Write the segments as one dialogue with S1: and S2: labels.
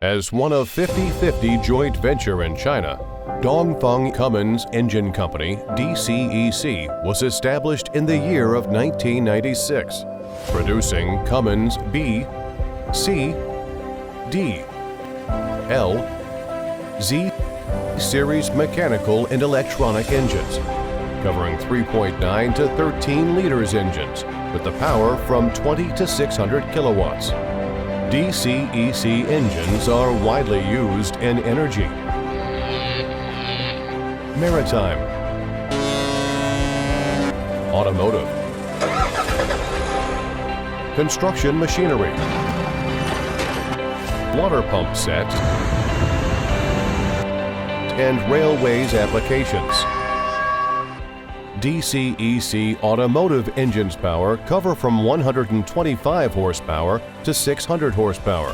S1: As one of 50/50 joint venture in China, Dongfeng Cummins Engine Company, DCEC, was established in the year of 1996, producing Cummins B, C, D, L, Z series mechanical and electronic engines, covering 3.9 to 13 liters engines with the power from 20 to 600 kilowatts. DCEC engines are widely used in energy, maritime, automotive, construction machinery, water pump sets, and railways applications. DCEC Automotive engines power cover from 125 horsepower to 600 horsepower.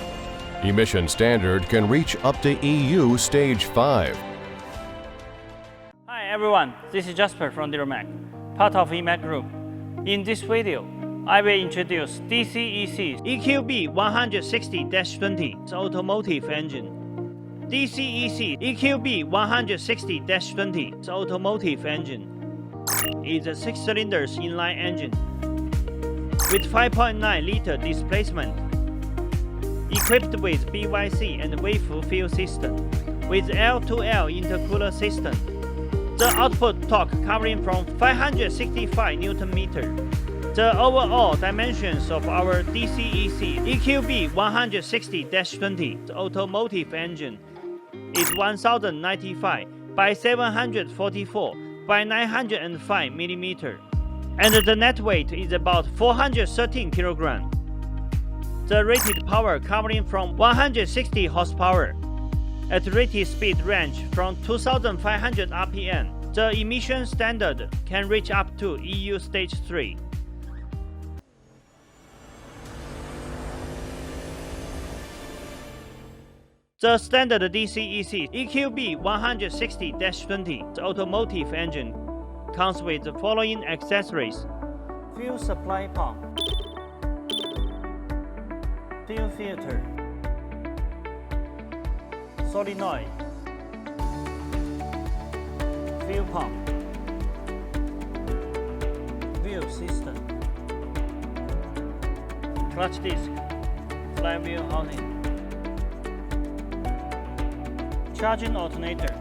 S1: Emission standard can reach up to EU Stage 5.
S2: Hi everyone, this is Jasper from DuraMac, part of EMAC Group. In this video, I will introduce DCEC EQB160-20 Automotive engine. DCEC EQB160-20 Automotive engine is a 6-cylinder inline engine with 5.9-liter displacement, equipped with BYC and wave fuel system, with L2L intercooler system. The output torque covering from 565 Nm. The overall dimensions of our DCEC EQB160-20 Automotive engine is 1095 by 744 by 905 mm, and the net weight is about 413 kg. The rated power covering from 160 horsepower at rated speed range from 2500 rpm. The emission standard can reach up to EU Stage 3. The standard DCEC EQB160-20 Automotive engine comes with the following accessories: fuel supply pump, fuel filter, solenoid, fuel pump, wheel system, clutch disc, flywheel housing, charging alternator,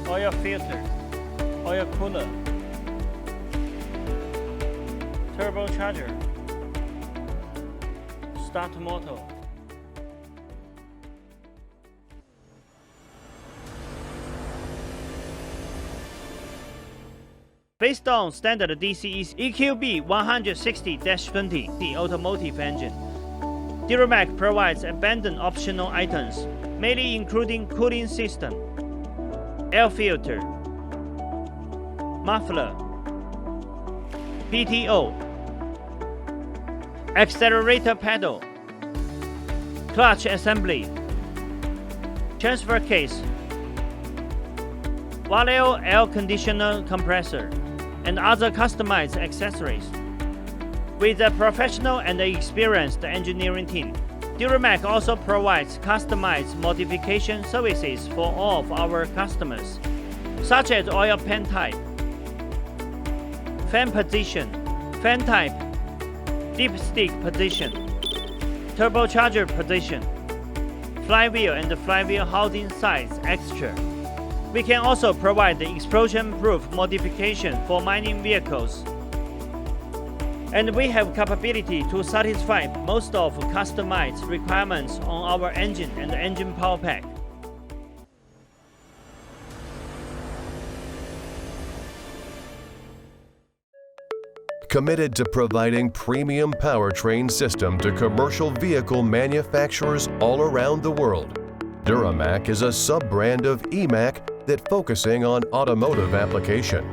S2: oil filter, oil cooler, turbocharger, start motor. Based on standard DCEC EQB160-20 Automotive engine, DuraMac provides abundant optional items, mainly including cooling system, air filter, muffler, PTO, accelerator pedal, clutch assembly, transfer case, Valeo air conditioner compressor, and other customized accessories. With a professional and experienced engineering team, DuraMac also provides customized modification services for all of our customers, such as oil pan type, fan position, fan type, dipstick position, turbocharger position, flywheel and flywheel housing size extra. We can also provide the explosion-proof modification for mining vehicles. And we have capability to satisfy most of customized requirements on our engine and engine power pack.
S1: Committed to providing premium powertrain system to commercial vehicle manufacturers all around the world, DuraMac is a sub-brand of EMAC that focusing on automotive application.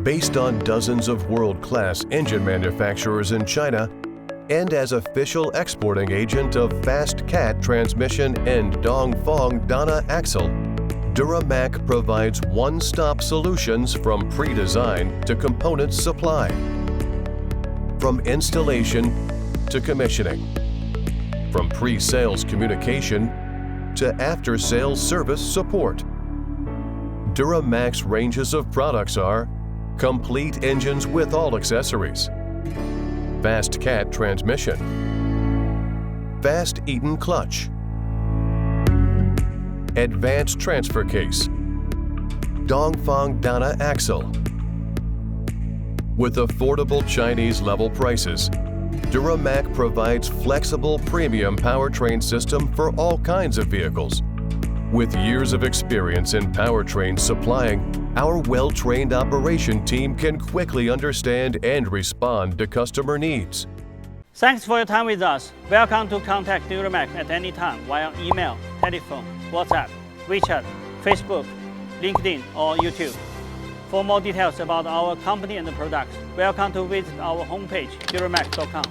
S1: Based on dozens of world-class engine manufacturers in China, and as official exporting agent of Fast Cat transmission and Dongfeng Dana axle, DuraMac provides one-stop solutions from pre-design to component supply, from installation to commissioning, from pre-sales communication to after-sales service support. DuraMac's ranges of products are complete engines with all accessories, fast cat transmission, fast Eaton clutch, advanced transfer case, Dongfeng Dana axle. With affordable Chinese level prices, DuraMac provides flexible premium powertrain system for all kinds of vehicles. With years of experience in powertrain supplying, our well-trained operation team can quickly understand and respond to customer needs.
S2: Thanks for your time with us. Welcome to contact DuraMac at any time via email, telephone, WhatsApp, WeChat, Facebook, LinkedIn, or YouTube. For more details about our company and products, welcome to visit our homepage, duramac.com.